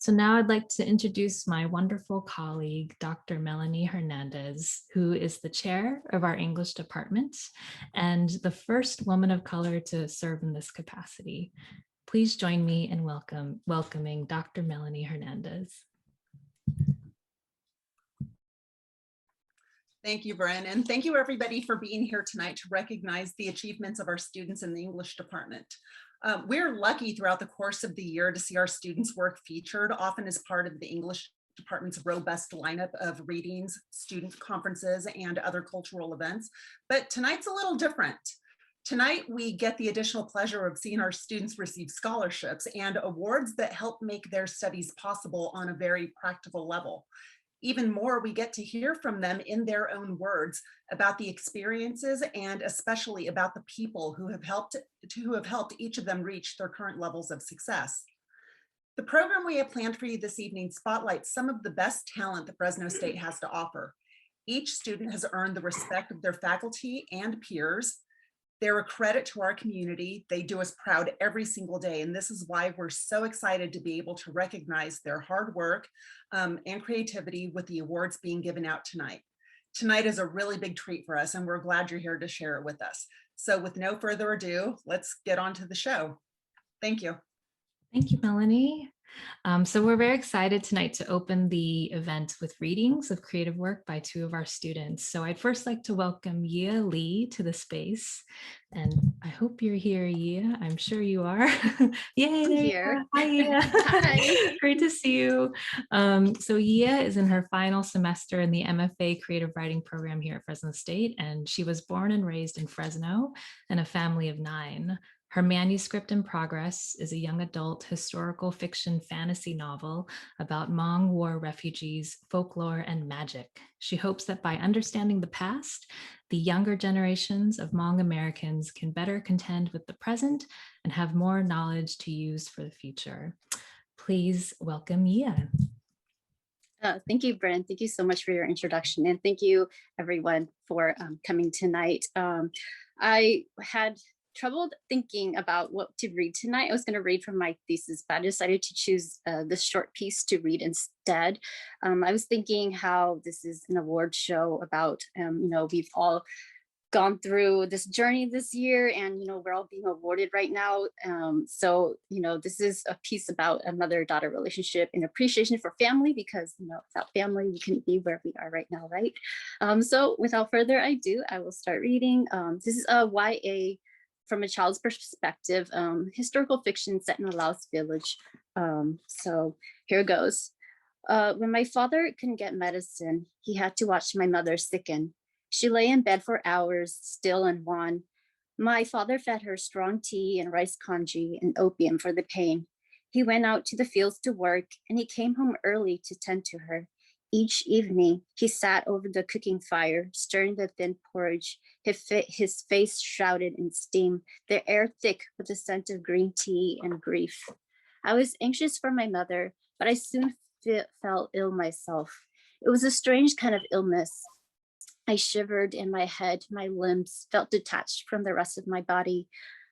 So now I'd like to introduce my wonderful colleague, Dr. Melanie Hernandez, who is the chair of our English department and the first woman of color to serve in this capacity. Please join me in welcoming Dr. Melanie Hernandez. Thank you, Brynn, and thank you everybody for being here tonight to recognize the achievements of our students in the English department. We're lucky throughout the course of the year to see our students' work featured, often as part of the English department's robust lineup of readings, student conferences, and other cultural events. But tonight's a little different. Tonight, we get the additional pleasure of seeing our students receive scholarships and awards that help make their studies possible on a very practical level. Even more, we get to hear from them in their own words about the experiences and especially about the people who have helped each of them reach their current levels of success. The program we have planned for you this evening spotlights some of the best talent that Fresno State has to offer. Each student has earned the respect of their faculty and peers. They're a credit to our community. They do us proud every single day. And this is why we're so excited to be able to recognize their hard work and creativity with the awards being given out tonight. Tonight is a really big treat for us, and we're glad you're here to share it with us. So with no further ado, let's get on to the show. Thank you. Thank you, Melanie. So we're very excited tonight to open the event with readings of creative work by two of our students. So I'd first like to welcome Yia Lee to the space. And I hope you're here, Yia. I'm sure you are. Yay, there you are. Hi, Yia. Hi. Great to see you. So Yia is in her final semester in the MFA Creative Writing program here at Fresno State, and she was born and raised in Fresno in a family of 9. Her manuscript in progress is a young adult historical fiction fantasy novel about Hmong war refugees, folklore, and magic. She hopes that by understanding the past, the younger generations of Hmong Americans can better contend with the present and have more knowledge to use for the future. Please welcome Yia. Thank you, Brynn. Thank you so much for your introduction. And thank you, everyone, for coming tonight. I had trouble thinking about what to read tonight. I was going to read from my thesis, but I decided to choose this short piece to read instead. I was thinking how this is an award show about, we've all gone through this journey this year, and we're all being awarded right now. So this is a piece about a mother-daughter relationship and appreciation for family, because without family we couldn't be where we are right now, right? So without further ado, I will start reading. This is a YA from a child's perspective, historical fiction set in a Laos village. So here goes. When my father couldn't get medicine, he had to watch my mother sicken. She lay in bed for hours, still and wan. My father fed her strong tea and rice congee and opium for the pain. He went out to the fields to work, and he came home early to tend to her. Each evening, he sat over the cooking fire, stirring the thin porridge, his face shrouded in steam, the air thick with the scent of green tea and grief. I was anxious for my mother, but I soon fell ill myself. It was a strange kind of illness. I shivered in my head, my limbs felt detached from the rest of my body.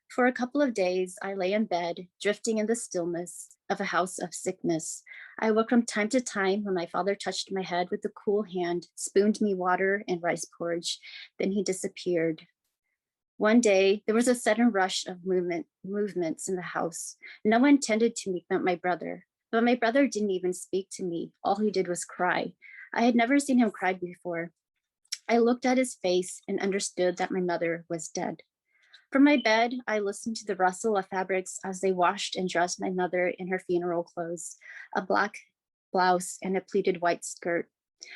For a couple of days, I lay in bed, drifting in the stillness of a house of sickness. I woke from time to time when my father touched my head with a cool hand, spooned me water and rice porridge. Then he disappeared. One day, there was a sudden rush of movements in the house. No one tended to me but my brother. But my brother didn't even speak to me. All he did was cry. I had never seen him cry before. I looked at his face and understood that my mother was dead. From my bed, I listened to the rustle of fabrics as they washed and dressed my mother in her funeral clothes, a black blouse and a pleated white skirt.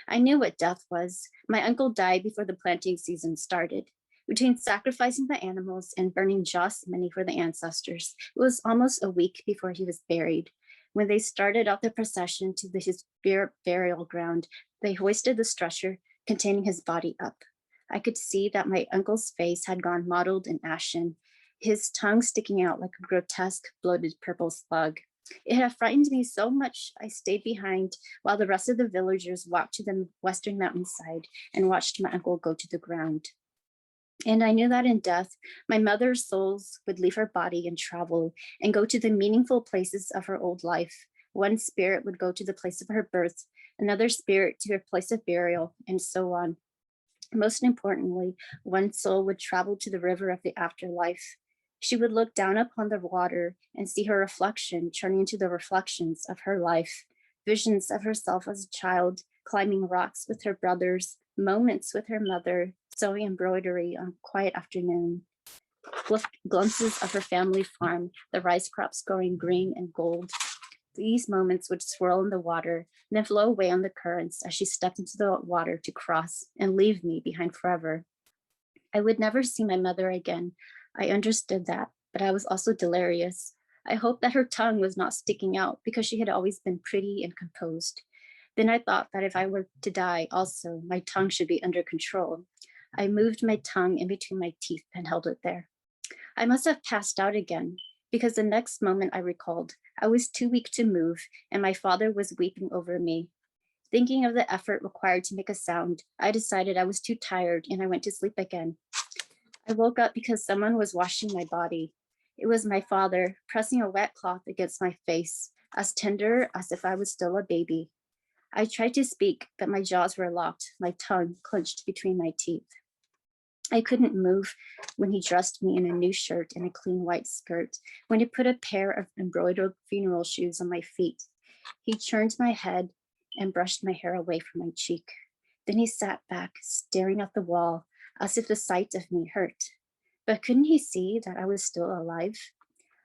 I knew what death was. My uncle died before the planting season started. Between sacrificing the animals and burning joss money for the ancestors, it was almost a week before he was buried. When they started out the procession to his burial ground, they hoisted the stretcher containing his body up. I could see that my uncle's face had gone mottled and ashen, his tongue sticking out like a grotesque, bloated purple slug. It had frightened me so much I stayed behind while the rest of the villagers walked to the western mountainside and watched my uncle go to the ground. And I knew that in death, my mother's souls would leave her body and travel and go to the meaningful places of her old life, One spirit would go to the place of her birth, another spirit to her place of burial, and so on. Most importantly, one soul would travel to the river of the afterlife. She would look down upon the water and see her reflection turning into the reflections of her life, visions of herself as a child, climbing rocks with her brothers, moments with her mother, sewing embroidery on a quiet afternoon, glimpses of her family farm, the rice crops growing green and gold. These moments would swirl in the water and then flow away on the currents as she stepped into the water to cross and leave me behind forever. I would never see my mother again. I understood that, but I was also delirious. I hoped that her tongue was not sticking out because she had always been pretty and composed. Then I thought that if I were to die also, my tongue should be under control. I moved my tongue in between my teeth and held it there. I must have passed out again, because the next moment I recalled, I was too weak to move and my father was weeping over me. Thinking of the effort required to make a sound, I decided I was too tired and I went to sleep again. I woke up because someone was washing my body. It was my father pressing a wet cloth against my face, as tender as if I was still a baby. I tried to speak, but my jaws were locked, my tongue clenched between my teeth. I couldn't move when he dressed me in a new shirt and a clean white skirt, when he put a pair of embroidered funeral shoes on my feet. He turned my head and brushed my hair away from my cheek. Then he sat back, staring at the wall, as if the sight of me hurt. But couldn't he see that I was still alive?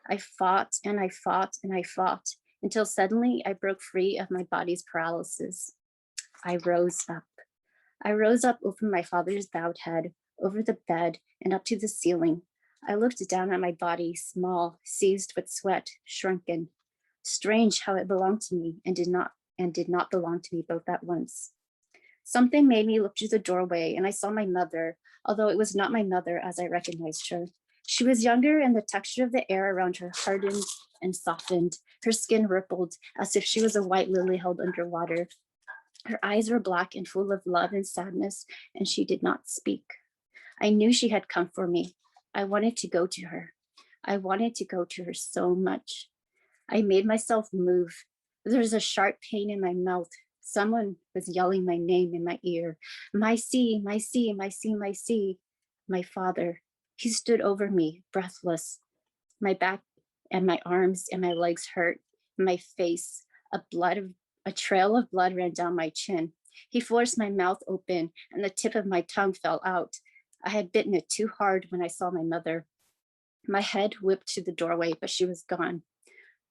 I fought and I fought and I fought until suddenly I broke free of my body's paralysis. I rose up. I rose up over my father's bowed head, over the bed and up to the ceiling. I looked down at my body, small, seized with sweat, shrunken. Strange how it belonged to me and did not belong to me both at once. Something made me look through the doorway and I saw my mother, although it was not my mother as I recognized her. She was younger and the texture of the air around her hardened and softened. Her skin rippled as if she was a white lily held underwater. Her eyes were black and full of love and sadness, and she did not speak. I knew she had come for me. I wanted to go to her. I wanted to go to her so much. I made myself move. There was a sharp pain in my mouth. Someone was yelling my name in my ear. My C, my C, my C, my C. My father. He stood over me, breathless. My back and my arms and my legs hurt. My face, a trail of blood ran down my chin. He forced my mouth open and the tip of my tongue fell out. I had bitten it too hard when I saw my mother. My head whipped to the doorway, but she was gone.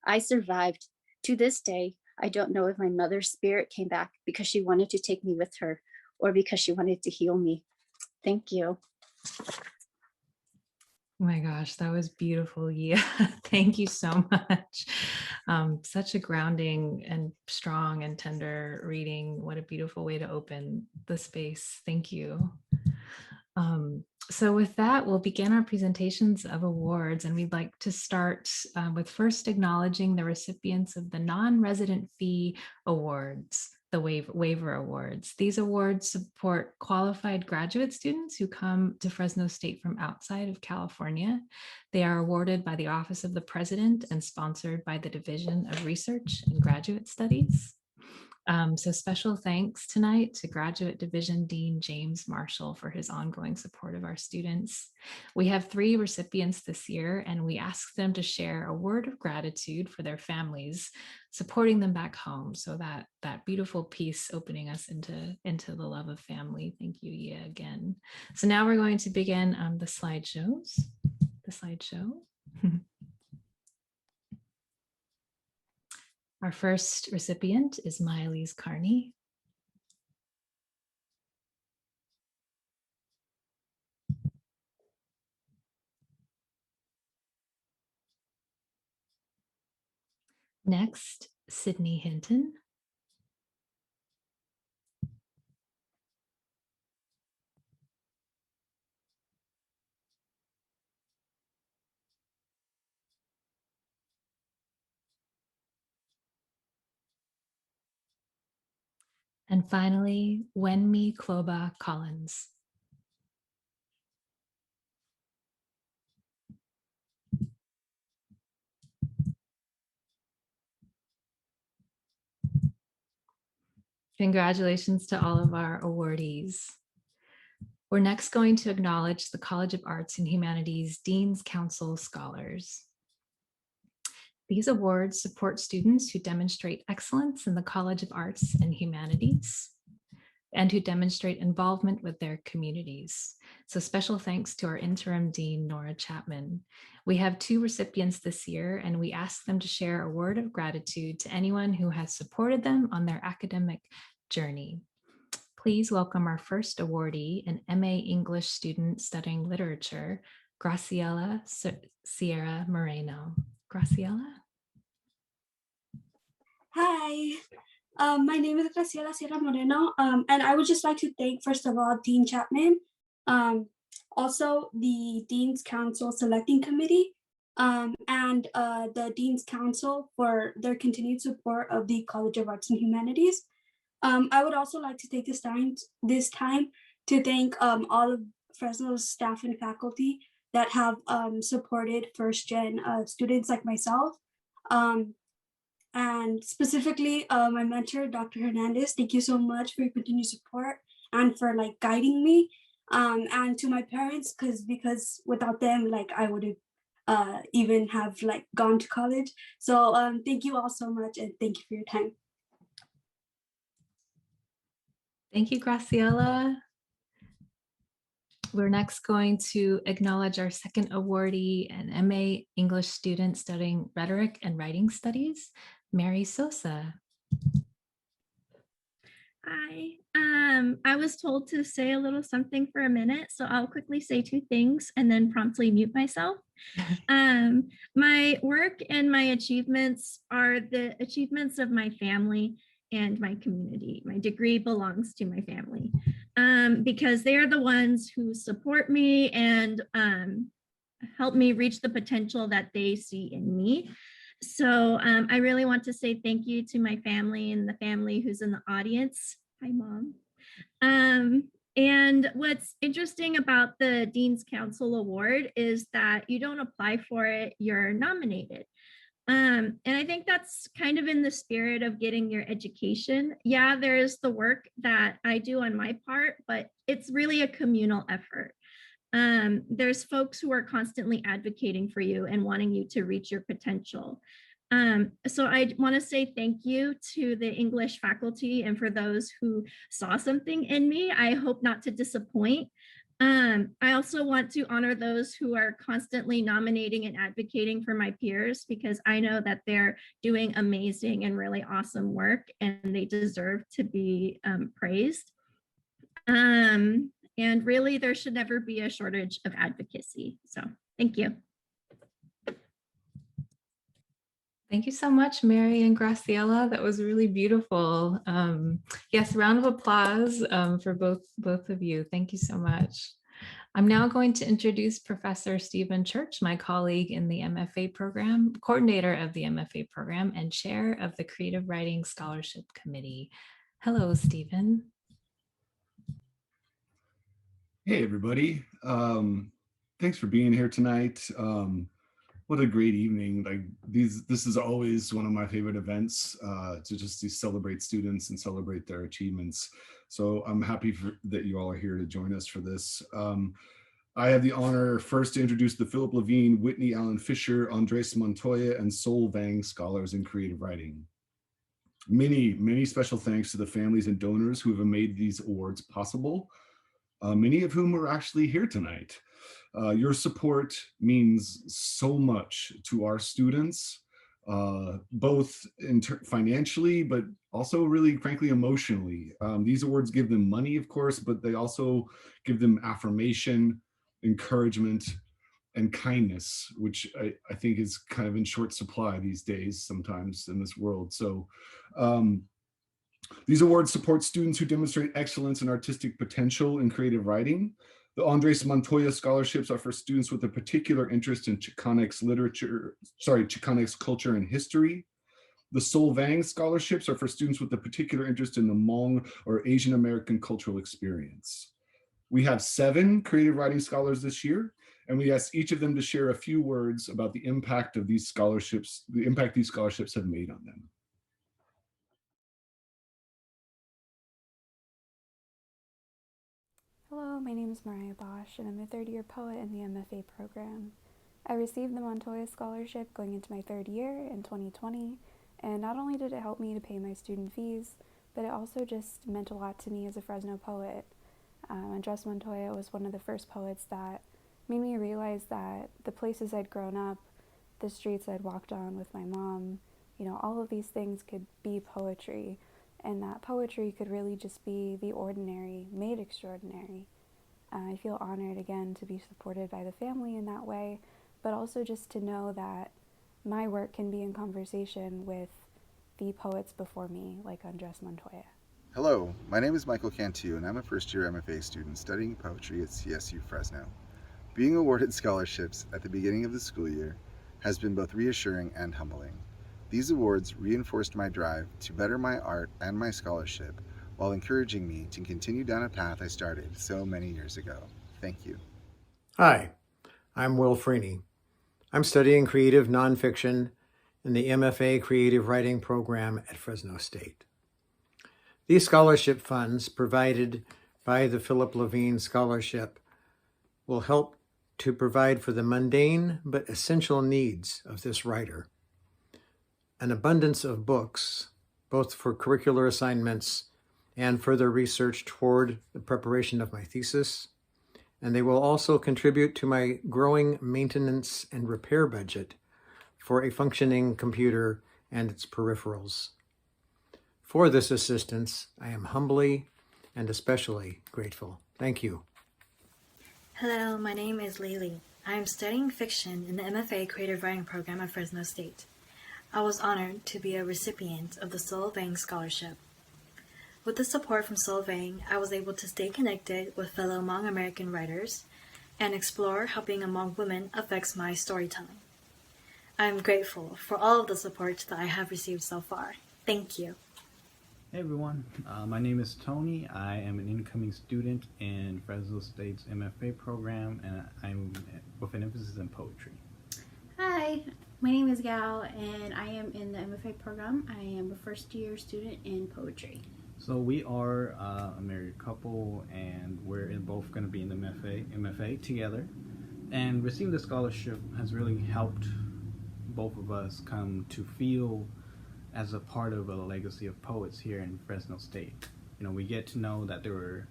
I survived. To this day, I don't know if my mother's spirit came back because she wanted to take me with her or because she wanted to heal me. Thank you. Oh my gosh, that was beautiful, Yia. Thank you so much. Such a grounding and strong and tender reading. What a beautiful way to open the space. Thank you. So with that, we'll begin our presentations of awards, and we'd like to start with first acknowledging the recipients of the non-resident fee awards, the Waiver Awards. These awards support qualified graduate students who come to Fresno State from outside of California. They are awarded by the Office of the President and sponsored by the Division of Research and Graduate Studies. So special thanks tonight to Graduate Division Dean James Marshall for his ongoing support of our students. We have 3 recipients this year, and we asked them to share a word of gratitude for their families, supporting them back home. So that beautiful piece opening us into the love of family. Thank you, Yia, again. So now we're going to begin the slideshow. Our first recipient is Miley's Carney. Next, Sydney Hinton. And finally, Wenmi Kloba Collins. Congratulations to all of our awardees. We're next going to acknowledge the College of Arts and Humanities Dean's Council Scholars. These awards support students who demonstrate excellence in the College of Arts and Humanities and who demonstrate involvement with their communities. So special thanks to our interim dean, Nora Chapman. We have 2 recipients this year, and we ask them to share a word of gratitude to anyone who has supported them on their academic journey. Please welcome our first awardee, an MA English student studying literature, Graciela Sierra-Moreno. Graciela? Hi, my name is Graciela Sierra-Moreno, and I would just like to thank, first of all, Dean Chapman, also the Dean's Council Selecting Committee, and the Dean's Council for their continued support of the College of Arts and Humanities. I would also like to take this time to thank all of Fresno's staff and faculty that have supported first-gen students like myself. And specifically, my mentor, Dr. Hernandez, thank you so much for your continued support and for guiding me. And to my parents, because without them, I would have even have gone to college. So thank you all so much, and thank you for your time. Thank you, Graciela. We're next going to acknowledge our second awardee, an MA English student studying rhetoric and writing studies, Mary Sosa. Hi, I was told to say a little something for a minute, so I'll quickly say 2 things and then promptly mute myself. My work and my achievements are the achievements of my family and my community. My degree belongs to my family because they are the ones who support me and help me reach the potential that they see in me. So I really want to say thank you to my family and the family who's in the audience. Hi, Mom. And what's interesting about the Dean's Council Award is that you don't apply for it, you're nominated. And I think that's kind of in the spirit of getting your education. Yeah, there's the work that I do on my part, but it's really a communal effort. There's folks who are constantly advocating for you and wanting you to reach your potential. So I want to say thank you to the English faculty and for those who saw something in me. I hope not to disappoint. I also want to honor those who are constantly nominating and advocating for my peers because I know that they're doing amazing and really awesome work and they deserve to be praised. And really, there should never be a shortage of advocacy. So thank you. Thank you so much, Mary and Graciela. That was really beautiful. Yes, round of applause for both of you. Thank you so much. I'm now going to introduce Professor Stephen Church, my colleague in the MFA program, coordinator of the MFA program, and chair of the Creative Writing Scholarship Committee. Hello, Stephen. Hey, everybody. Thanks for being here tonight. What a great evening. This is always one of my favorite events to celebrate students and celebrate their achievements. So I'm happy that you all are here to join us for this. I have the honor first to introduce the Philip Levine, Whitney Allen Fisher, Andres Montoya, and Seoul Vang Scholars in Creative Writing. Many special thanks to the families and donors who have made these awards possible, many of whom are actually here tonight. Your support means so much to our students, both financially, but also really, frankly, emotionally. These awards give them money, of course, but they also give them affirmation, encouragement, and kindness, which I think is kind of in short supply these days sometimes in this world. So these awards support students who demonstrate excellence and artistic potential in creative writing. The Andres Montoya scholarships are for students with a particular interest in Chicanx culture and history. The Seoul Vang scholarships are for students with a particular interest in the Hmong or Asian American cultural experience. We have 7 creative writing scholars this year, and we asked each of them to share a few words about the impact of these scholarships, the impact these scholarships have made on them. Hello, my name is Mariah Bosch, and I'm a third-year poet in the MFA program. I received the Montoya scholarship going into my third year in 2020, and not only did it help me to pay my student fees, but it also just meant a lot to me as a Fresno poet. Andres Montoya was one of the first poets that made me realize that the places I'd grown up, the streets I'd walked on with my mom, all of these things could be poetry, and that poetry could really just be the ordinary made extraordinary. I feel honored again to be supported by the family in that way, but also just to know that my work can be in conversation with the poets before me, like Andres Montoya. Hello, my name is Michael Cantu, and I'm a first-year MFA student studying poetry at CSU Fresno. Being awarded scholarships at the beginning of the school year has been both reassuring and humbling. These awards reinforced my drive to better my art and my scholarship while encouraging me to continue down a path I started so many years ago. Thank you. Hi, I'm Will Freeney. I'm studying creative nonfiction in the MFA Creative Writing program at Fresno State. These scholarship funds provided by the Philip Levine Scholarship will help to provide for the mundane but essential needs of this writer. An abundance of books, both for curricular assignments and further research toward the preparation of my thesis, and they will also contribute to my growing maintenance and repair budget for a functioning computer and its peripherals. For this assistance, I am humbly and especially grateful. Thank you. Hello, my name is Lily. I am studying fiction in the MFA Creative Writing program at Fresno State. I was honored to be a recipient of the Vang Scholarship. With the support from Vang, I was able to stay connected with fellow Hmong American writers and explore how being a Hmong woman affects my storytelling. I am grateful for all of the support that I have received so far. Thank you. Hey everyone, my name is Tony. I am an incoming student in Fresno State's MFA program, and I'm with an emphasis in poetry. Hi, my name is Gal, and I am in the MFA program. I am a first-year student in poetry. So we are a married couple, and we're both going to be in the MFA together. And receiving the scholarship has really helped both of us come to feel as a part of a legacy of poets here in Fresno State. We get to know that there were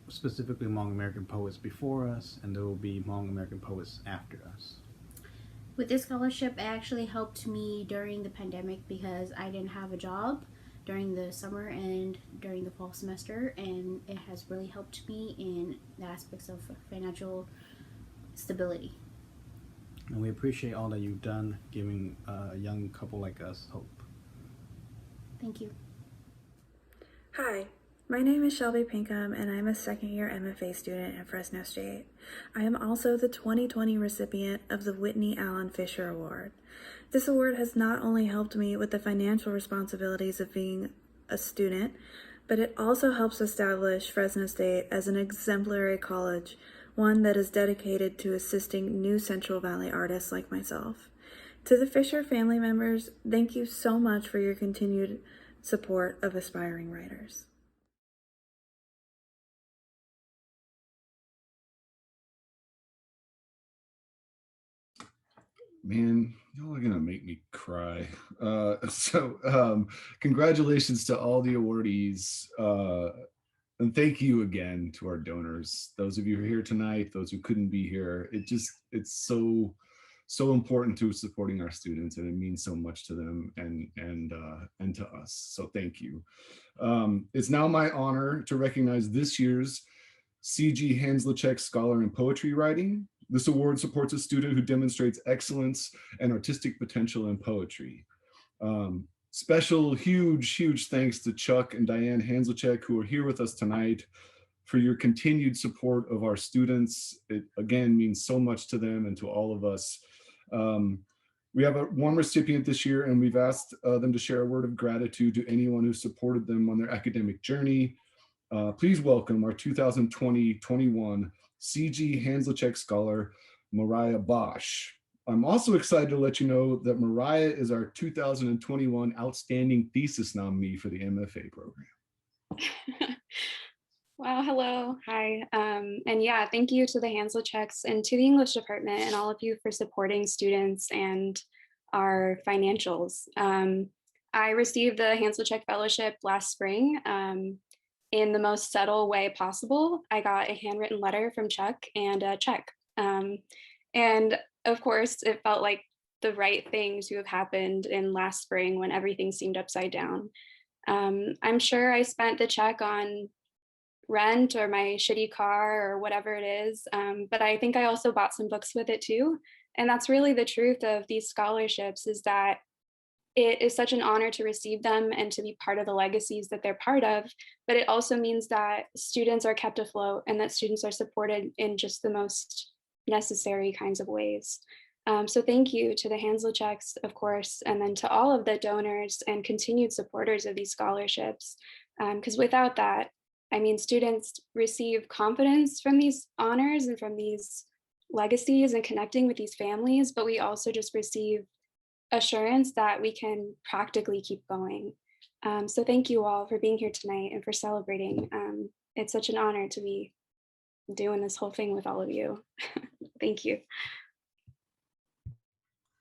specifically Hmong American poets before us, and there will be Hmong American poets after us. With this scholarship, it actually helped me during the pandemic because I didn't have a job during the summer and during the fall semester, and it has really helped me in the aspects of financial stability. And we appreciate all that you've done, giving a young couple like us hope. Thank you. Hi, my name is Shelby Pinkham, and I'm a second-year MFA student at Fresno State. I am also the 2020 recipient of the Whitney Allen Fisher Award. This award has not only helped me with the financial responsibilities of being a student, but it also helps establish Fresno State as an exemplary college, one that is dedicated to assisting new Central Valley artists like myself. To the Fisher family members, thank you so much for your continued support of aspiring writers. Man, y'all are gonna make me cry. Congratulations to all the awardees. And thank you again to our donors. Those of you who are here tonight, those who couldn't be here. It's so important to supporting our students, and it means so much to them and to us. So thank you. It's now my honor to recognize this year's C.G. Hanslechek Scholar in Poetry Writing. This award supports a student who demonstrates excellence and artistic potential in poetry. Special, huge thanks to Chuck and Diane Hanslechek, who are here with us tonight, for your continued support of our students. It again means so much to them and to all of us. We have one recipient this year, and we've asked them to share a word of gratitude to anyone who supported them on their academic journey. Please welcome our 2020-21 C.G. Hanslechek Scholar, Mariah Bosch. I'm also excited to let you know that Mariah is our 2021 Outstanding Thesis nominee for the MFA program. Wow, hello, hi. And yeah, thank you to the Hansel Checks and to the English department and all of you for supporting students and our financials. I received the Hansel Check Fellowship last spring in the most subtle way possible. I got a handwritten letter from Chuck and a check. And of course, it felt like the right thing to have happened in last spring when everything seemed upside down. I'm sure I spent the check on rent or my shitty car or whatever it is. But I think I also bought some books with it too. And that's really the truth of these scholarships, is that it is such an honor to receive them and to be part of the legacies that they're part of. But it also means that students are kept afloat and that students are supported in just the most necessary kinds of ways. So thank you to the Hansel Checks, of course, and then to all of the donors and continued supporters of these scholarships. Because without that, I mean, students receive confidence from these honors and from these legacies and connecting with these families, but we also just receive assurance that we can practically keep going. So thank you all for being here tonight and for celebrating. It's such an honor to be doing this whole thing with all of you. Thank you.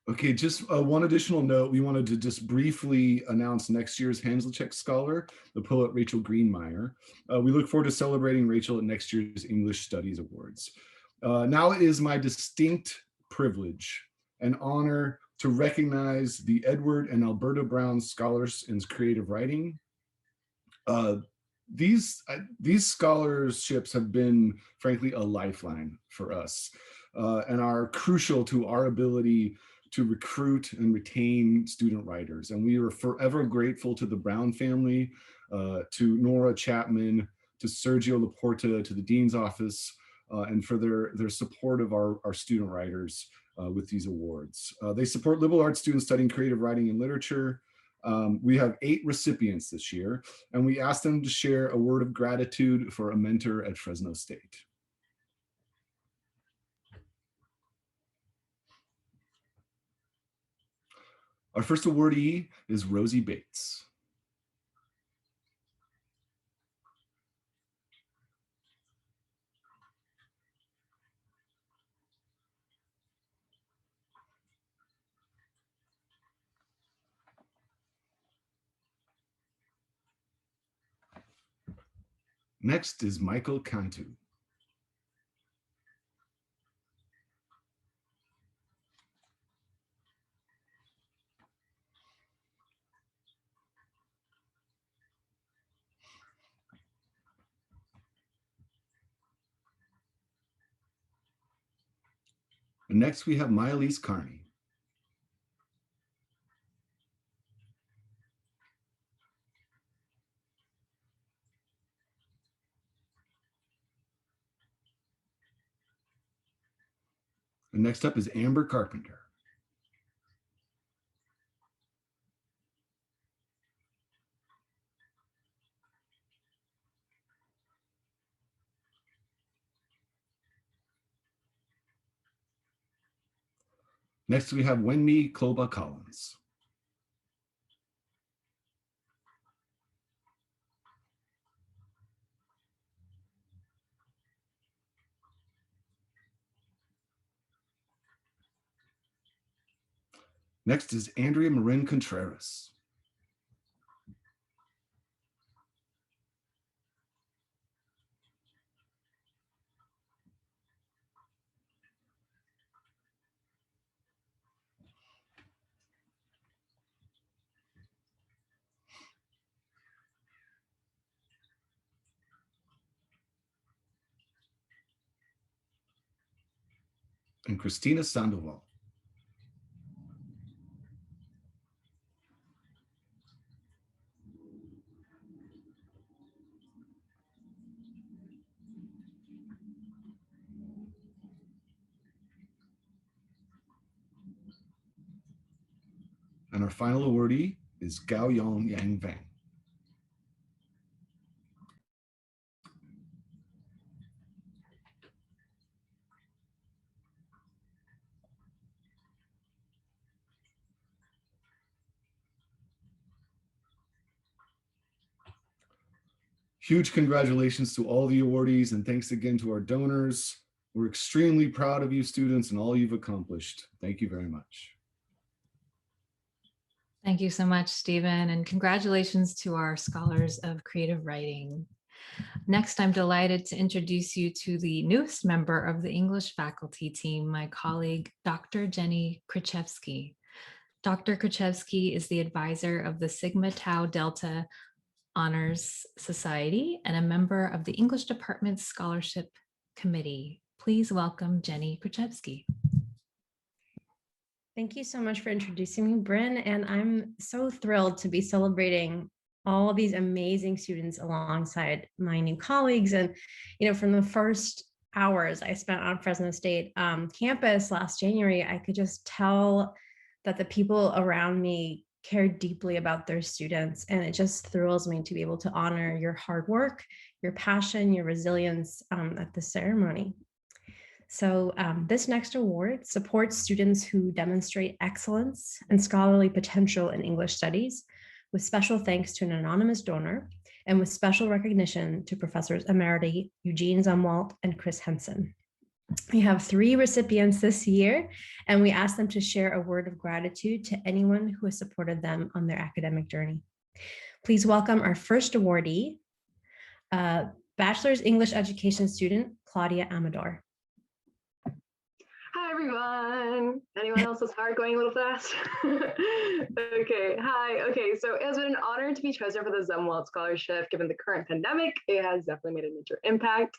Okay, just one additional note. We wanted to just briefly announce next year's Hanselcheck Scholar, the poet Rachel Greenmeyer. We look forward to celebrating Rachel at next year's English Studies Awards. Now it is my distinct privilege and honor to recognize the Edward and Alberta Brown Scholars in Creative Writing. These scholarships have been, frankly, a lifeline for us and are crucial to our ability to recruit and retain student writers. And we are forever grateful to the Brown family, to Nora Chapman, to Sergio Laporta, to the Dean's Office, and for their support of our student writers with these awards. They support liberal arts students studying creative writing and literature. We have 8 recipients this year, and we asked them to share a word of gratitude for a mentor at Fresno State. Our first awardee is Rosie Bates. Next is Michael Cantu. And next we have Myalise Carney. And next up is Amber Carpenter. Next we have Wenmi Kloba Collins. Next is Andrea Marin Contreras. And Christina Sandoval. And our final awardee is Gao Yang Vang. Huge congratulations to all the awardees, and thanks again to our donors. We're extremely proud of you students and all you've accomplished. Thank you very much. Thank you so much, Stephen, and congratulations to our Scholars of Creative Writing. Next, I'm delighted to introduce you to the newest member of the English faculty team, my colleague, Dr. Jenny Krichevsky. Dr. Krichevsky is the advisor of the Sigma Tau Delta Honors Society and a member of the English Department's Scholarship Committee. Please welcome Jenny Krichevsky. Thank you so much for introducing me, Brynn, and I'm so thrilled to be celebrating all of these amazing students alongside my new colleagues. And, from the first hours I spent on Fresno State campus last January, I could just tell that the people around me care deeply about their students. And it just thrills me to be able to honor your hard work, your passion, your resilience at the ceremony. So this next award supports students who demonstrate excellence and scholarly potential in English studies, with special thanks to an anonymous donor and with special recognition to Professors Emeriti Eugene Zumwalt and Chris Henson. We have 3 recipients this year, and we ask them to share a word of gratitude to anyone who has supported them on their academic journey. Please welcome our first awardee, Bachelor's English Education student, Claudia Amador. Hi, everyone. Anyone else's heart going a little fast? Okay, hi. Okay, so it has been an honor to be chosen for the Zumwalt Scholarship. Given the current pandemic, it has definitely made a major impact.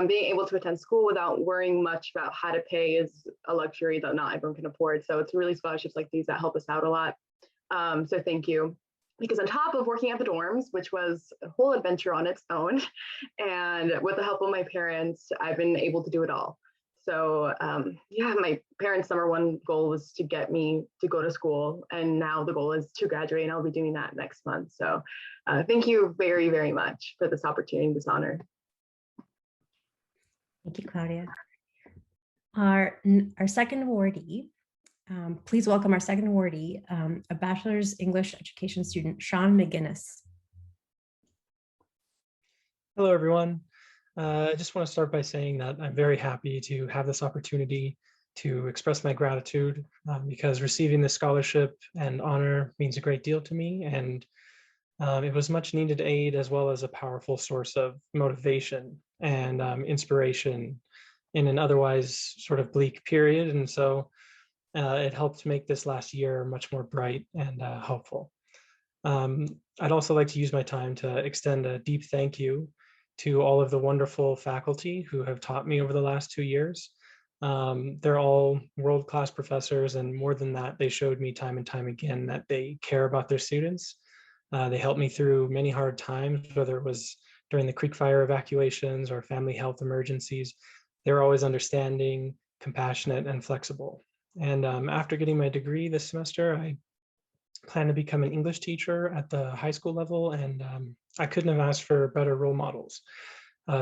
Being able to attend school without worrying much about how to pay is a luxury that not everyone can afford. So it's really scholarships like these that help us out a lot. So thank you. Because on top of working at the dorms, which was a whole adventure on its own, and with the help of my parents, I've been able to do it all. So yeah, my parents' #1 goal was to get me to go to school. And now the goal is to graduate, and I'll be doing that next month. So thank you very, very much for this opportunity, this honor. Thank you, Claudia. Our second awardee, please welcome our second awardee, a Bachelor's English Education student, Xiong McGuinness. Hello, everyone. I just want to start by saying that I'm very happy to have this opportunity to express my gratitude because receiving this scholarship and honor means a great deal to me. And it was much needed aid as well as a powerful source of motivation and inspiration in an otherwise sort of bleak period. And so it helped make this last year much more bright and hopeful. I'd also like to use my time to extend a deep thank you to all of the wonderful faculty who have taught me over the last 2 years. They're all world-class professors, and more than that, they showed me time and time again that they care about their students. They helped me through many hard times, whether it was during the Creek fire evacuations or family health emergencies. They're always understanding, compassionate, and flexible. And after getting my degree this semester, I plan to become an English teacher at the high school level, and I couldn't have asked for better role models.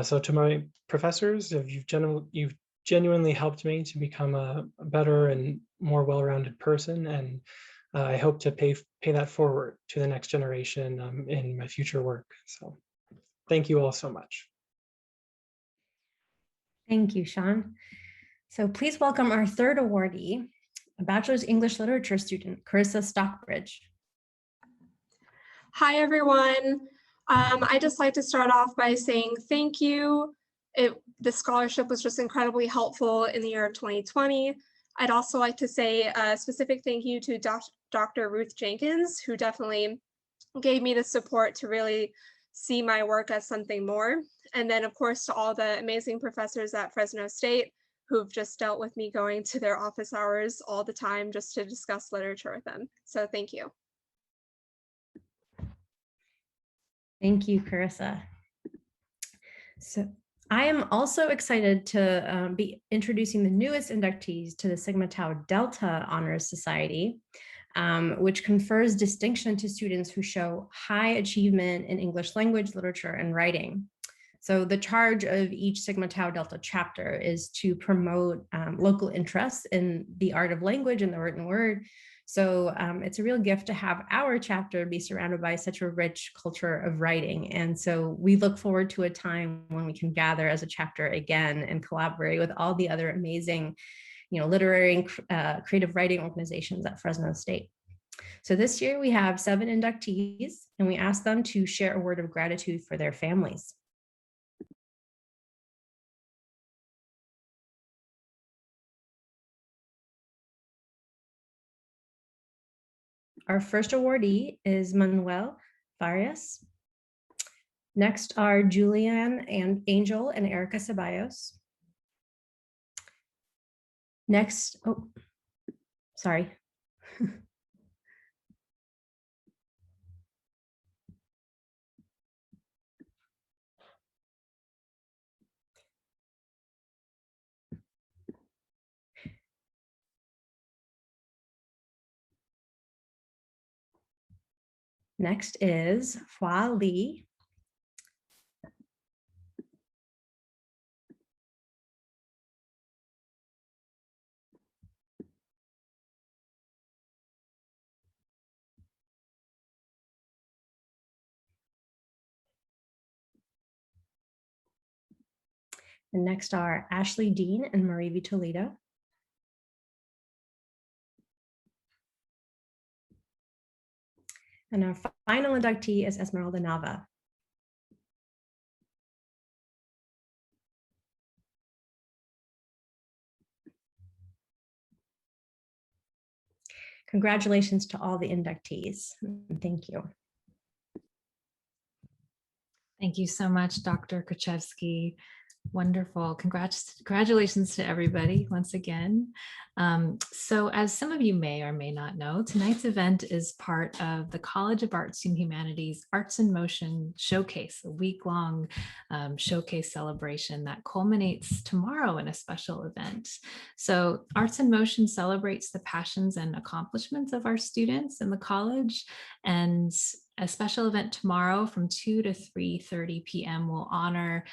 So to my professors, you've genuinely helped me to become a better and more well-rounded person, and I hope to pay that forward to the next generation in my future work. So thank you all so much. Thank you, Xiong. So please welcome our third awardee, a Bachelor's English Literature student, Karisa Stockbridge. Hi, everyone. I just like to start off by saying thank you. The scholarship was just incredibly helpful in the year of 2020. I'd also like to say a specific thank you to Dr. Ruth Jenkins, who definitely gave me the support to really see my work as something more. And then, of course, to all the amazing professors at Fresno State who've just dealt with me going to their office hours all the time just to discuss literature with them. So thank you. Thank you, Karisa. So I am also excited to be introducing the newest inductees to the Sigma Tau Delta Honors Society, which confers distinction to students who show high achievement in English language, literature, and writing. So the charge of each Sigma Tau Delta chapter is to promote local interests in the art of language and the written word, So it's a real gift to have our chapter be surrounded by such a rich culture of writing. And so we look forward to a time when we can gather as a chapter again and collaborate with all the other amazing, literary and creative writing organizations at Fresno State. So this year we have 7 inductees, and we ask them to share a word of gratitude for their families. Our first awardee is Manuel Farias. Next are Julianne and Angel and Erica Ceballos. Next, sorry. Next is Hua Lee. And next are Ashley Dean and Marie V. Toledo. And our final inductee is Esmeralda Nava. Congratulations to all the inductees. Thank you. Thank you so much, Dr. Krichevsky. Wonderful. Congratulations to everybody once again. So as some of you may or may not know, tonight's event is part of the College of Arts and Humanities Arts in Motion Showcase, a week-long showcase celebration that culminates tomorrow in a special event. So Arts in Motion celebrates the passions and accomplishments of our students in the college, and a special event tomorrow from 2 to 3:30 p.m. will honor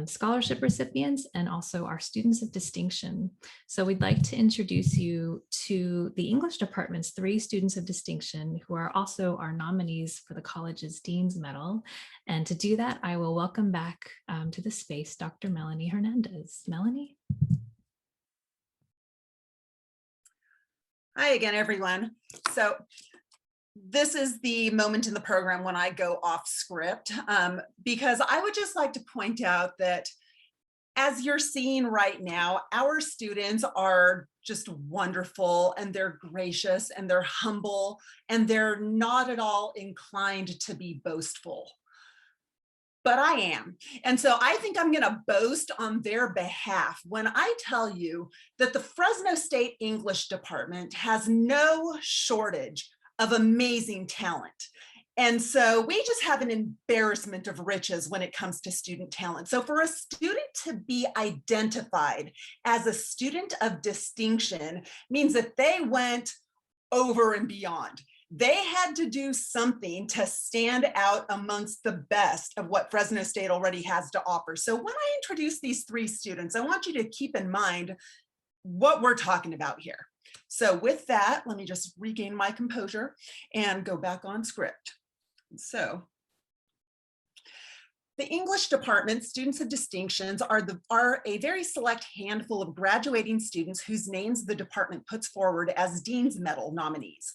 scholarship recipients and also our students of distinction. So we'd like to introduce you to the English department's 3 students of distinction who are also our nominees for the college's Dean's Medal. And to do that, I will welcome back to the space Dr. Melanie Hernandez. Melanie? Hi again, everyone. So this is the moment in the program when I go off script, because I would just like to point out that as you're seeing right now, our students are just wonderful, and they're gracious, and they're humble, and they're not at all inclined to be boastful. But I am. And so I think I'm going to boast on their behalf when I tell you that the Fresno State English department has no shortage of amazing talent. And so we just have an embarrassment of riches when it comes to student talent. So for a student to be identified as a student of distinction means that they went over and beyond. They had to do something to stand out amongst the best of what Fresno State already has to offer. So when I introduce these 3 students, I want you to keep in mind what we're talking about here. So with that, let me just regain my composure and go back on script. So the English department students of distinctions are a very select handful of graduating students whose names the department puts forward as Dean's Medal nominees.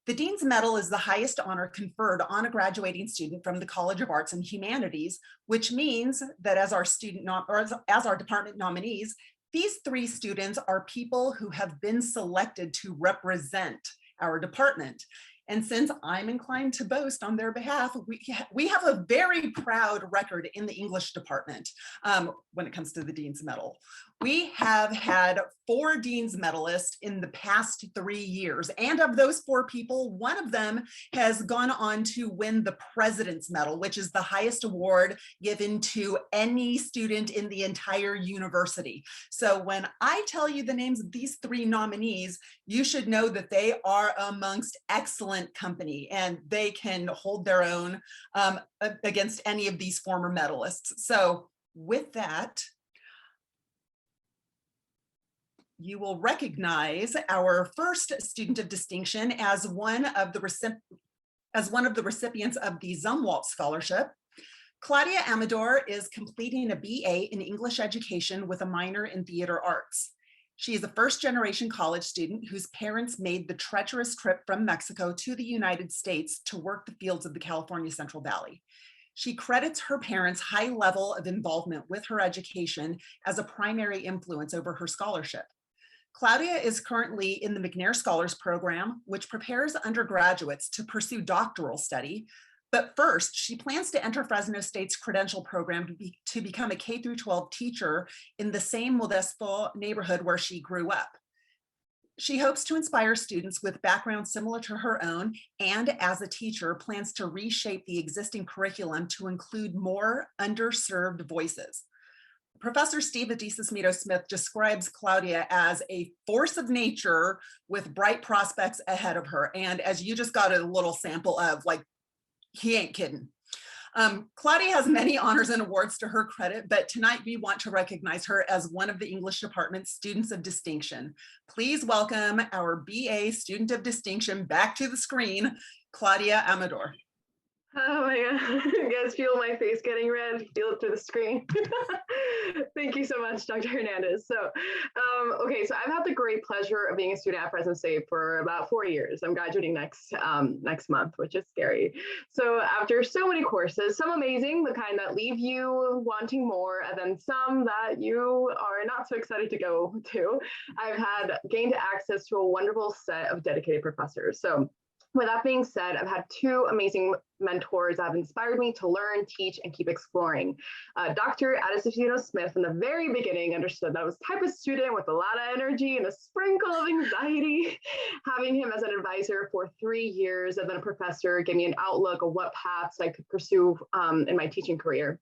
The Dean's Medal is the highest honor conferred on a graduating student from the College of Arts and Humanities, which means that as our department nominees, these 3 students are people who have been selected to represent our department. And since I'm inclined to boast on their behalf, we have a very proud record in the English department when it comes to the Dean's Medal. We have had 4 Dean's Medalists in the past 3 years. And of those 4 people, one of them has gone on to win the President's Medal, which is the highest award given to any student in the entire university. So when I tell you the names of these 3 nominees, you should know that they are amongst excellent company, and they can hold their own against any of these former medalists. So with that, you will recognize our first student of distinction as one of the recipients of the Zumwalt Scholarship. Claudia Amador is completing a BA in English education with a minor in theater arts. She is a first-generation college student whose parents made the treacherous trip from Mexico to the United States to work the fields of the California Central Valley. She credits her parents' high level of involvement with her education as a primary influence over her scholarship. Claudia is currently in the McNair Scholars Program, which prepares undergraduates to pursue doctoral study. But first, she plans to enter Fresno State's credential program to become a K-12 teacher in the same Modesto neighborhood where she grew up. She hopes to inspire students with backgrounds similar to her own, and as a teacher, plans to reshape the existing curriculum to include more underserved voices. Professor Steve DeSesmito-Smith describes Claudia as a force of nature with bright prospects ahead of her. And as you just got a little sample of, like, he ain't kidding. Claudia has many honors and awards to her credit, but tonight we want to recognize her as one of the English department's students of distinction. Please welcome our BA student of distinction back to the screen, Claudia Amador. Oh my God, you guys feel my face getting red, feel it through the screen. Thank you so much, Dr. Hernandez. So, okay, so I've had the great pleasure of being a student at Fresno State for about 4 years. I'm graduating next month, which is scary. So after so many courses, some amazing, the kind that leave you wanting more, and then some that you are not so excited to go to, I've had gained access to a wonderful set of dedicated professors. So with that being said, I've had two amazing mentors that have inspired me to learn, teach, and keep exploring. Dr. DeSesmito-Smith from the very beginning understood that I was the type of student with a lot of energy and a sprinkle of anxiety. Having him as an advisor for 3 years and then a professor gave me an outlook of what paths I could pursue in my teaching career.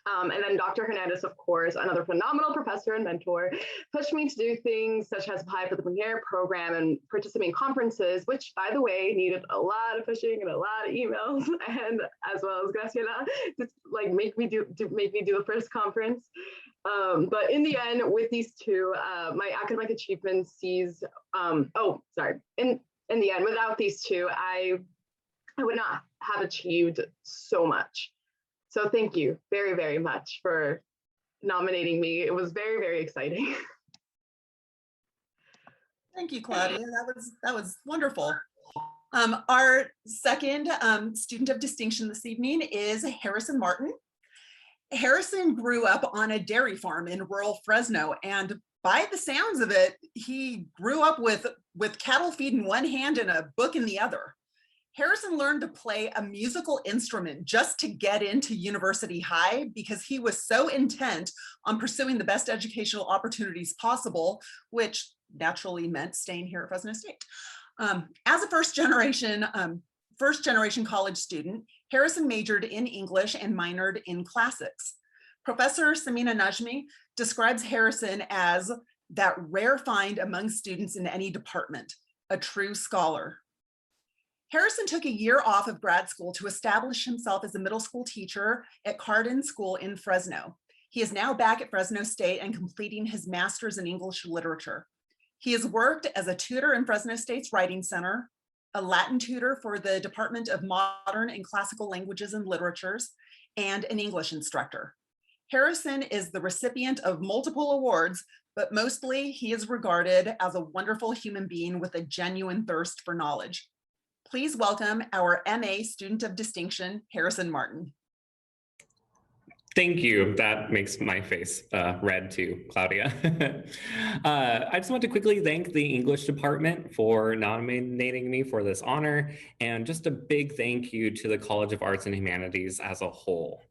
And then Dr. Hernandez, of course, another phenomenal professor and mentor, pushed me to do things such as apply for the McGuinness program and participate in conferences, which, by the way, needed a lot of pushing and a lot of emails, and as well as Graciela to like make me do the first conference. But in the end, with these two, my academic achievements in the end, without these two, I would not have achieved so much. So thank you very, very much for nominating me. It was very, very exciting. Thank you, Claudia. That was wonderful. Our second student of distinction this evening is Harrison Martin. Harrison grew up on a dairy farm in rural Fresno, and by the sounds of it, he grew up with cattle feed in one hand and a book in the other. Harrison learned to play a musical instrument just to get into University High because he was so intent on pursuing the best educational opportunities possible, which naturally meant staying here at Fresno State. As a first generation college student, Harrison majored in English and minored in classics. Professor Samina Najmi describes Harrison as that rare find among students in any department, a true scholar. Harrison took a year off of grad school to establish himself as a middle school teacher at Cardin School in Fresno. He is now back at Fresno State and completing his master's in English literature. He has worked as a tutor in Fresno State's Writing Center, a Latin tutor for the Department of Modern and Classical Languages and Literatures, and an English instructor. Harrison is the recipient of multiple awards, but mostly he is regarded as a wonderful human being with a genuine thirst for knowledge. Please welcome our MA student of distinction, Harrison Martin. Thank you. That makes my face red too, Claudia. I just want to quickly thank the English department for nominating me for this honor, and just a big thank you to the College of Arts and Humanities as a whole.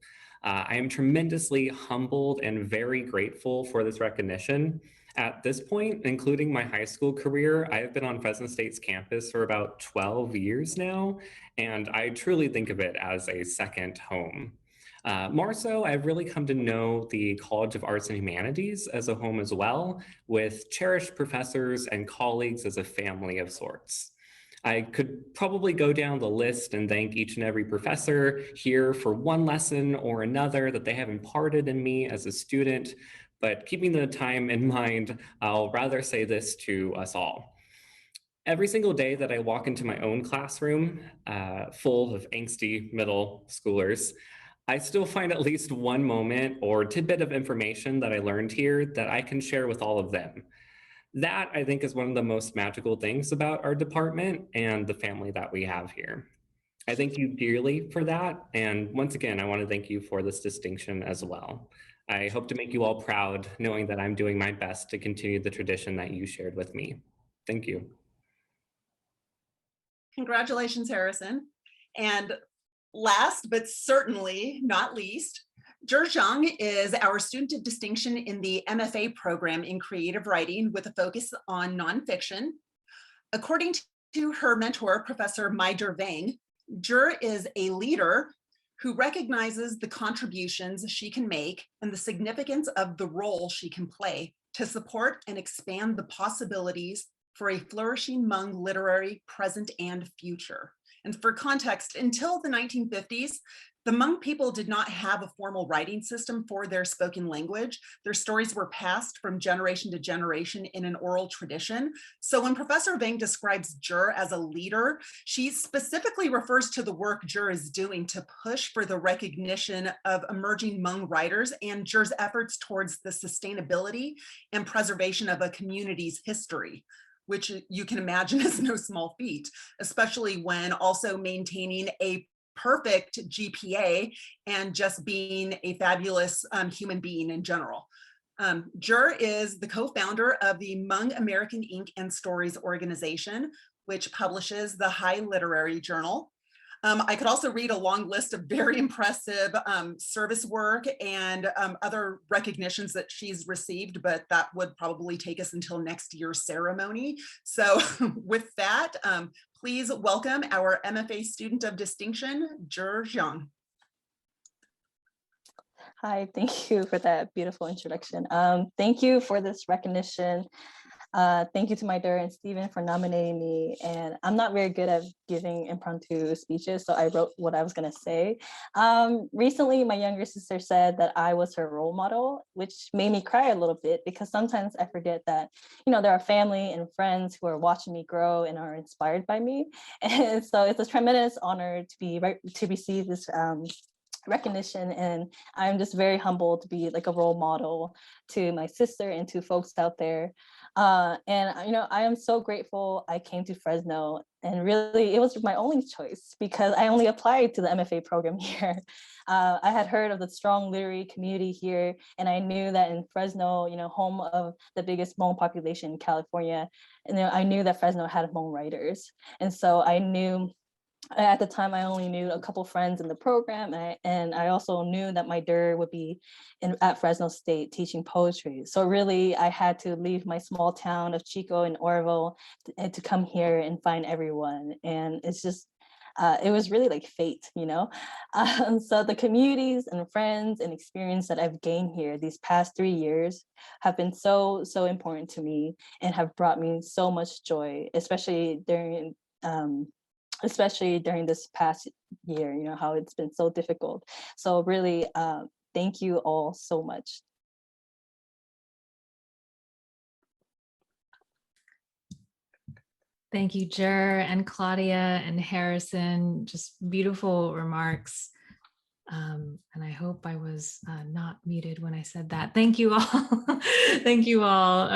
I am tremendously humbled and very grateful for this recognition. At this point, including my high school career, I have been on Fresno State's campus for about 12 years now, and I truly think of it as a second home. More so, I've really come to know the College of Arts and Humanities as a home as well, with cherished professors and colleagues as a family of sorts. I could probably go down the list and thank each and every professor here for one lesson or another that they have imparted in me as a student, but keeping the time in mind, I'll rather say this to us all. Every single day that I walk into my own classroom, full of angsty middle schoolers, I still find at least one moment or tidbit of information that I learned here that I can share with all of them. That, I think, is one of the most magical things about our department and the family that we have here. I thank you dearly for that. And once again, I want to thank you for this distinction as well. I hope to make you all proud, knowing that I'm doing my best to continue the tradition that you shared with me. Thank you. Congratulations, Harrison. And last, but certainly not least, Jerjung is our student of distinction in the MFA program in creative writing with a focus on nonfiction. According to her mentor, Professor Vang, Jer is a leader who recognizes the contributions she can make and the significance of the role she can play to support and expand the possibilities for a flourishing Hmong literary present and future. And for context, until the 1950s, the Hmong people did not have a formal writing system for their spoken language. Their stories were passed from generation to generation in an oral tradition. So when Professor Vang describes Jer as a leader, she specifically refers to the work Jer is doing to push for the recognition of emerging Hmong writers and Jer's efforts towards the sustainability and preservation of a community's history, which you can imagine is no small feat, especially when also maintaining a perfect GPA and just being a fabulous human being in general. Jer is the co-founder of the Hmong American Ink and Stories organization, which publishes the High Literary Journal. I could also read a long list of very impressive service work and other recognitions that she's received, but that would probably take us until next year's ceremony. So with that, please welcome our MFA student of distinction, Jerjung. Hi, thank you for that beautiful introduction. Thank you for this recognition. Thank you to my Dur and Stephen for nominating me. And I'm not very good at giving impromptu speeches, so I wrote what I was going to say. Recently, my younger sister said that I was her role model, which made me cry a little bit because sometimes I forget that, you know, there are family and friends who are watching me grow and are inspired by me. And so it's a tremendous honor to receive this recognition, and I'm just very humbled to be like a role model to my sister and to folks out there. And you know, I am so grateful I came to Fresno, and really it was my only choice because I only applied to the MFA program here. I had heard of the strong literary community here, and I knew that in Fresno, you know, home of the biggest Hmong population in California, and I knew that Fresno had Hmong writers, and so I knew. At the time, I only knew a couple friends in the program, and I also knew that my Dur would be at Fresno State teaching poetry. So really, I had to leave my small town of Chico and Orville to come here and find everyone. And it's just, it was really like fate, you know? So the communities and friends and experience that I've gained here these past 3 years have been so important to me and have brought me so much joy, especially during this past year, you know, how it's been so difficult. So really, thank you all so much. Thank you, Jer and Claudia and Harrison, just beautiful remarks. And I hope I was not muted when I said that. Thank you all. Thank you all.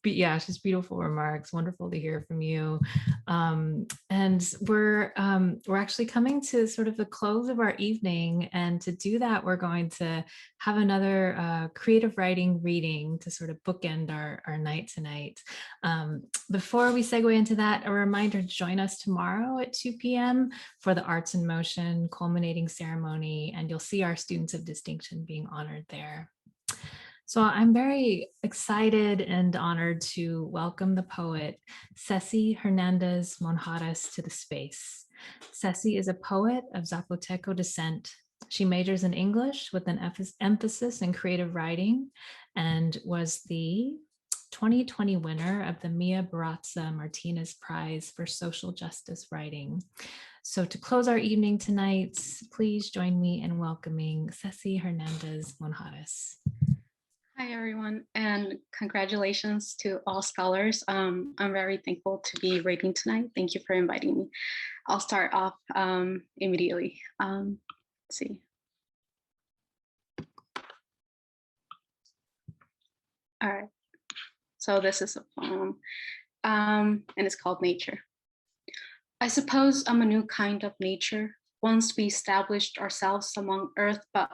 But yeah, it's just beautiful remarks. Wonderful to hear from you. And we're actually coming to sort of the close of our evening. And to do that, we're going to have another creative writing reading to sort of bookend our night tonight. Before we segue into that, a reminder to join us tomorrow at 2 p.m. for the Arts in Motion culminating ceremony, and you'll see our students of distinction being honored there. So I'm very excited and honored to welcome the poet Ceci Hernandez Monjaras to the space. Ceci is a poet of Zapoteco descent. She majors in English with an emphasis in creative writing and was the 2020 winner of the Mia Baratza Martinez Prize for Social Justice Writing. So to close our evening tonight, please join me in welcoming Ceci Hernandez Monjaras. Hi, everyone, and congratulations to all scholars. I'm very thankful to be reading tonight. Thank you for inviting me. I'll start off immediately. Let's see. All right, so this is a poem, and it's called Nature. I suppose I'm a new kind of nature. Once we established ourselves among earth, but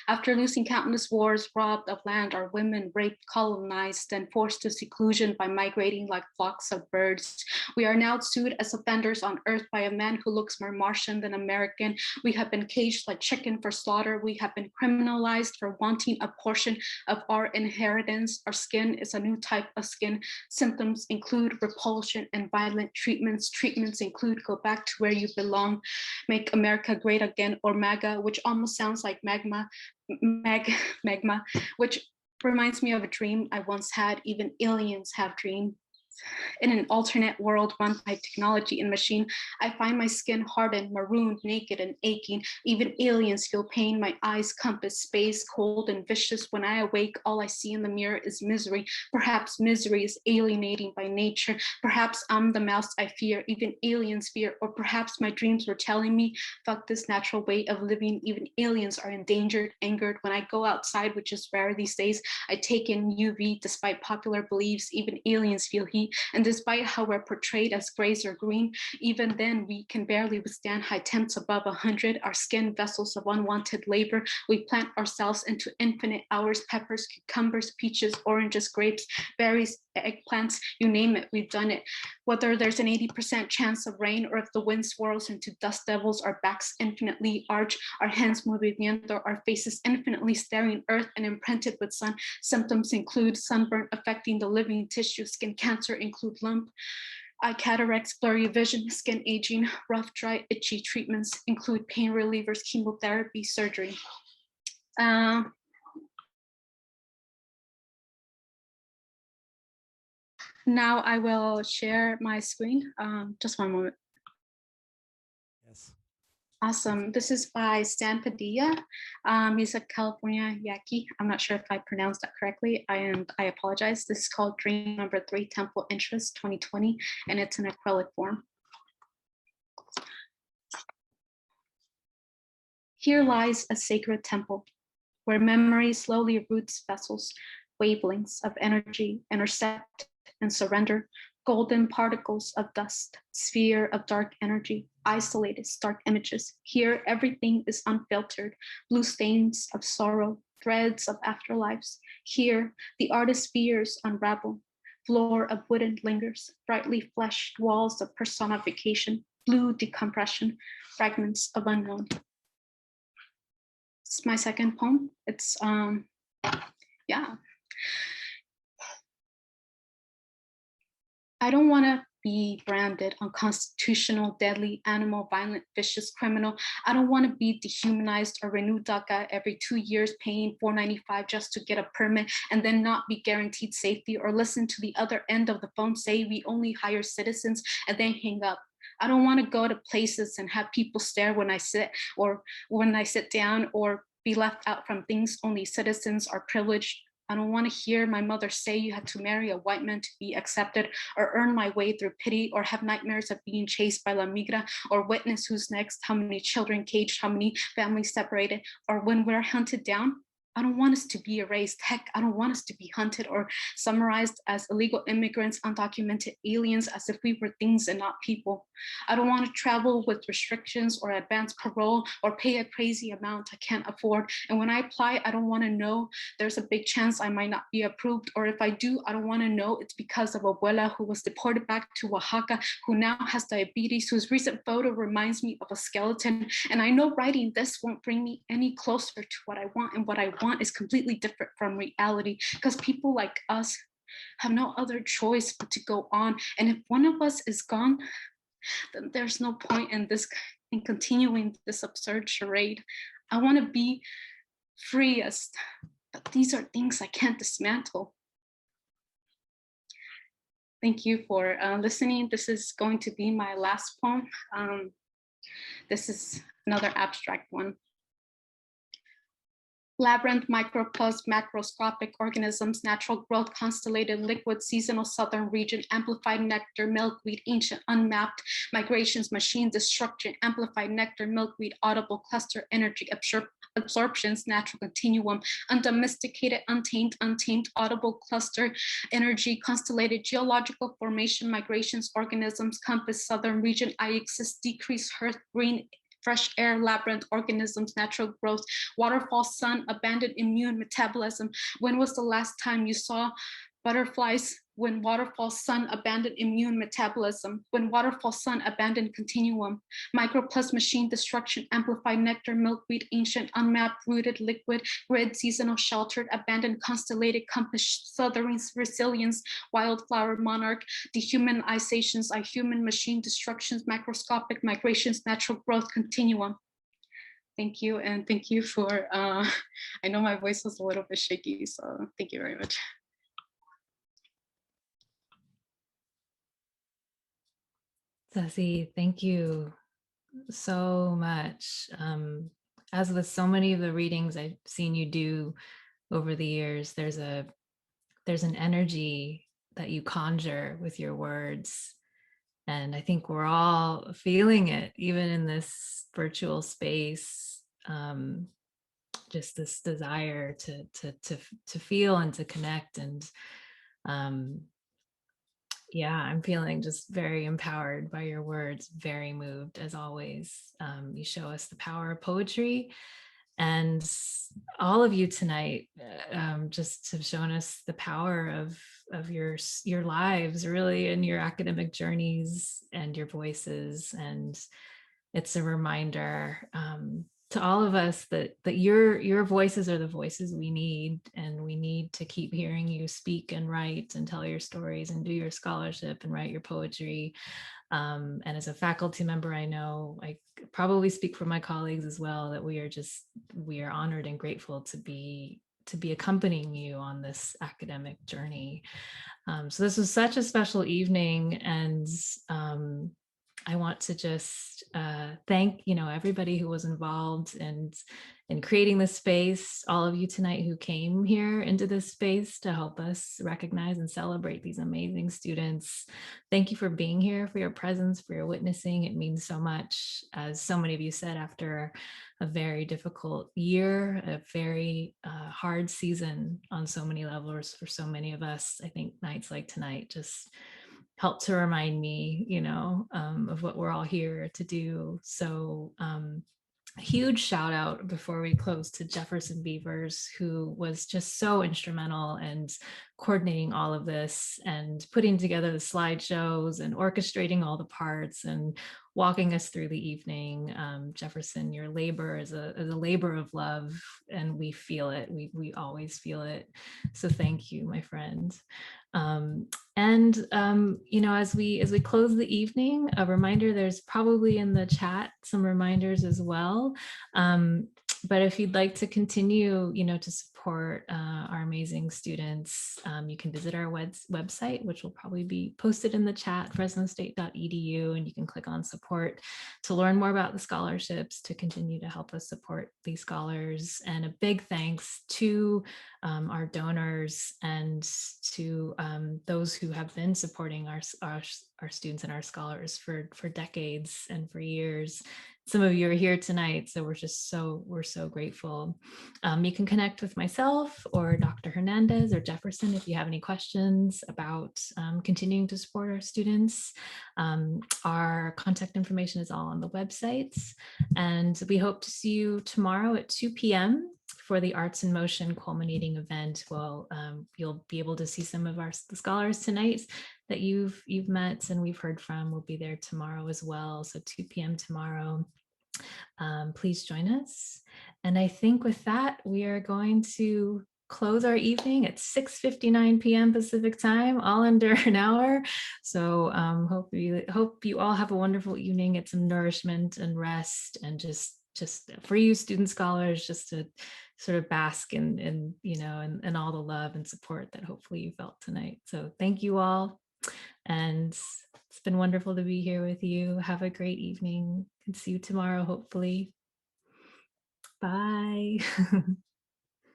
after losing countless wars, robbed of land, our women raped, colonized, and forced to seclusion by migrating like flocks of birds. We are now sued as offenders on earth by a man who looks more Martian than American. We have been caged like chicken for slaughter. We have been criminalized for wanting a portion of our inheritance. Our skin is a new type of skin. Symptoms include repulsion and violent treatments. Treatments include go back to where you belong, make America great again, or MAGA, which almost sounds like magma, which reminds me of a dream I once had. Even aliens have dreams. In an alternate world run by technology and machine, I find my skin hardened, marooned, naked, and aching. Even aliens feel pain. My eyes compass space, cold and vicious. When I awake, all I see in the mirror is misery. Perhaps misery is alienating by nature. Perhaps I'm the mouse I fear, even aliens fear. Or perhaps my dreams were telling me, fuck this natural way of living. Even aliens are endangered, angered. When I go outside, which is rare these days, I take in UV. Despite popular beliefs, even aliens feel heat. And despite how we're portrayed as grays or green, even then we can barely withstand high temps above 100. Our skin vessels of unwanted labor. We plant ourselves into infinite hours, peppers, cucumbers, peaches, oranges, grapes, berries, eggplants, you name it, we've done it. Whether there's an 80% chance of rain or if the wind swirls into dust devils, our backs infinitely arch, our hands movimiento, our faces infinitely staring earth and imprinted with sun. Symptoms include sunburn affecting the living tissue, skin cancer include lump, eye cataracts, blurry vision, skin aging, rough, dry, itchy. Treatments include pain relievers, chemotherapy, surgery. Now I will share my screen. Just one moment. Yes. Awesome. This is by Stan Padilla. He's a California Yaqui. I'm not sure if I pronounced that correctly, and I apologize. This is called Dream Number 3, Temple Interest 2020, and it's in acrylic form. Here lies a sacred temple where memory slowly roots vessels, wavelengths of energy intercept and surrender, golden particles of dust, sphere of dark energy, isolated stark images. Here everything is unfiltered, blue stains of sorrow, threads of afterlives. Here the artist's fears unravel, floor of wooden lingers, brightly fleshed walls of personification, blue decompression, fragments of unknown. It's my second poem. It's yeah. I don't want to be branded unconstitutional, deadly, animal, violent, vicious, criminal. I don't want to be dehumanized or renew DACA every 2 years, paying $4.95 just to get a permit and then not be guaranteed safety, or listen to the other end of the phone say we only hire citizens and then hang up. I don't want to go to places and have people stare when I sit or when I sit down, or be left out from things only citizens are privileged. I don't want to hear my mother say you had to marry a white man to be accepted, or earn my way through pity, or have nightmares of being chased by La Migra, or witness who's next, how many children caged, how many families separated, or when we're hunted down. I don't want us to be erased. Heck, I don't want us to be hunted or summarized as illegal immigrants, undocumented aliens, as if we were things and not people. I don't want to travel with restrictions or advance parole or pay a crazy amount I can't afford. And when I apply, I don't want to know there's a big chance I might not be approved. Or if I do, I don't want to know it's because of abuela who was deported back to Oaxaca, who now has diabetes, whose recent photo reminds me of a skeleton. And I know writing this won't bring me any closer to what I want, and what I want is completely different from reality, because people like us have no other choice but to go on. And if one of us is gone, then there's no point in continuing this absurd charade. I want to be free, but these are things I can't dismantle. Thank you for listening. This is going to be my last poem. This is another abstract one. labyrinth, microplus, macroscopic organisms, natural growth, constellated liquid, seasonal southern region, amplified nectar, milkweed, ancient, unmapped, migrations, machine destruction, amplified nectar, milkweed, audible cluster, energy, absorptions, natural continuum, undomesticated, untamed, audible cluster, energy, constellated, geological formation, migrations, organisms, compass, southern region, IXIS, decrease, hearth, green, fresh air, labyrinth, organisms, natural growth, waterfall, sun, abandoned immune metabolism. When was the last time you saw butterflies? When waterfall, sun, abandoned immune metabolism. When waterfall, sun, abandoned continuum. Microplus, machine destruction, amplified nectar, milkweed, ancient, unmapped, rooted, liquid, grid, seasonal, sheltered, abandoned, constellated, compass, southern resilience, wildflower, monarch, dehumanizations, human, machine destructions, macroscopic migrations, natural growth continuum. Thank you, and thank you for, I know my voice was a little bit shaky, so thank you very much. Ceci, thank you so much. As with so many of the readings I've seen you do over the years, there's an energy that you conjure with your words. And I think we're all feeling it, even in this virtual space. Just this desire to feel and to connect. And yeah, I'm feeling just very empowered by your words, very moved as always. You show us the power of poetry, and all of you tonight just have shown us the power of your lives, really, and your academic journeys and your voices. And it's a reminder to all of us that your voices are the voices we need, and we need to keep hearing you speak and write and tell your stories and do your scholarship and write your poetry. And as a faculty member, I know I probably speak for my colleagues as well, that we are honored and grateful to be accompanying you on this academic journey. So this was such a special evening, and I want to just thank everybody who was involved in creating this space, all of you tonight who came here into this space to help us recognize and celebrate these amazing students. Thank you for being here, for your presence, for your witnessing. It means so much. As so many of you said, after a very difficult year, a very hard season on so many levels for so many of us, I think nights like tonight just help to remind me, of what we're all here to do. So a huge shout out before we close to Jefferson Beavers, who was just so instrumental in coordinating all of this and putting together the slideshows and orchestrating all the parts and walking us through the evening. Jefferson, your labor is a labor of love, and we feel it. We always feel it. So thank you, my friend. As we close the evening, a reminder, there's probably in the chat some reminders as well. But if you'd like to continue, to support our amazing students, you can visit our website, which will probably be posted in the chat, fresnostate.edu, and you can click on support to learn more about the scholarships, to continue to help us support these scholars. And a big thanks to our donors and to those who have been supporting our students and our scholars for decades and for years. Some of you are here tonight, so we're so grateful. You can connect with myself or Dr. Hernandez or Jefferson if you have any questions about continuing to support our students. Our contact information is all on the websites, and we hope to see you tomorrow at 2 p.m. for the Arts in Motion culminating event. Well, you'll be able to see some of the scholars tonight that you've met and we've heard from. Will be there tomorrow as well. So 2 p.m. tomorrow. Please join us. And I think with that, we are going to close our evening at 6:59 p.m. Pacific time, all under an hour. So hope you all have a wonderful evening. Get some nourishment and rest, and just for you student scholars, just to sort of bask in all the love and support that hopefully you felt tonight. So thank you all, and it's been wonderful to be here with you. Have a great evening, and see you tomorrow, hopefully. Bye.